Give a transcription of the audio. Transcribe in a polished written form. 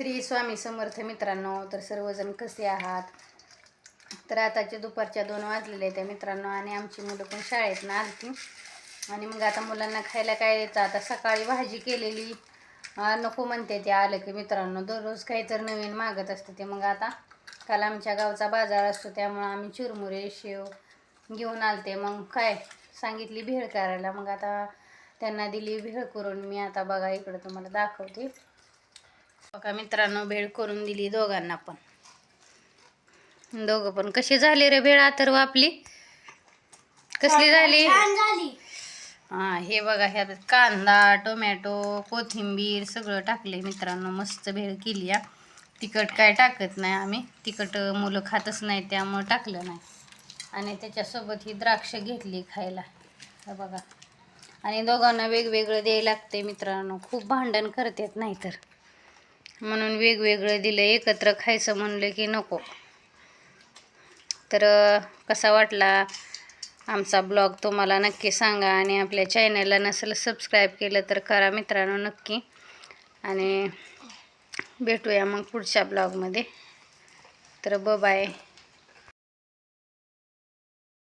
श्री स्वामी समर्थ मित्रांनो. तर सर्वजण कसे आहात? तर आताचे दुपारच्या 2 वाजलेले त्या मित्रांनो आणि आमची मुलं पण शाळेतनं आलती आणि मग आता मुलांना खायला काय द्यायचं. आता सकाळी भाजी केलेली नको म्हणते ते आलं की मित्रांनो. दररोज काही तर नवीन मागत असते ते. मग आता काल आमच्या गावचा बाजार असतो त्यामुळं आम्ही चिरमुरे शेव घेऊन आलते. मग काय सांगितली भेळ करायला. मग आता त्यांना दिली भेळ करून. मी आता बघा इकडं तुम्हाला दाखवते. बघा मित्रांनो, भेळ करून दिली दोघांना पण. दोघं पण कशी झाली रे भेळ अथर्व आपली? कसली झाली? हा, हे बघा ह्यात कांदा, टोमॅटो, कोथिंबीर सगळं टाकले मित्रांनो. मस्त भेळ केली या. तिखट काय टाकत नाही आम्ही, तिखट मुलं खातच नाही त्यामुळं टाकलं नाही. आणि त्याच्यासोबत ही द्राक्ष घेतली खायला. हे बघा. आणि दोघांना वेगवेगळं द्यायला लागते मित्रांनो. खूप भांडण करतात नाहीतर, म्हणून वेगवेगळं दिलं. एकत्र खायचं म्हणलं की नको. तर कसा वाटला आमचा ब्लॉग तुम्हाला नक्की सांगा. आणि आपल्या चॅनलला नसेल सबस्क्राईब केलं तर करा मित्रांनो नक्की. आणि भेटूया मग पुढच्या ब्लॉगमध्ये. तर बाय.